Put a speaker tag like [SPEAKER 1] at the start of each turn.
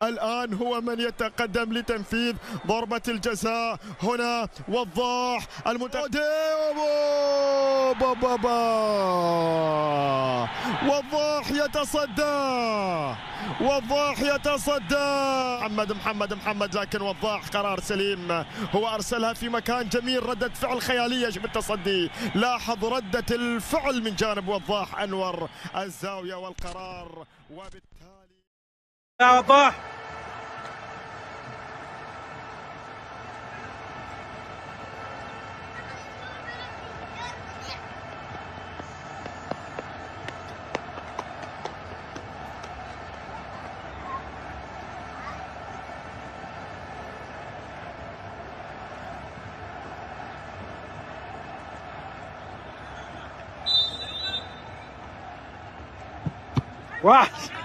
[SPEAKER 1] الآن هو من يتقدم لتنفيذ ضربة الجزاء. هنا وضاح وضاح يتصدى، وضاح يتصدى. محمد لكن وضاح قرار سليم، هو أرسلها في مكان جميل، ردة فعل خيالية بالتصدي. لاحظ ردة الفعل من جانب وضاح، أنور الزاوية والقرار، وبالتالي
[SPEAKER 2] يا وضاح واحد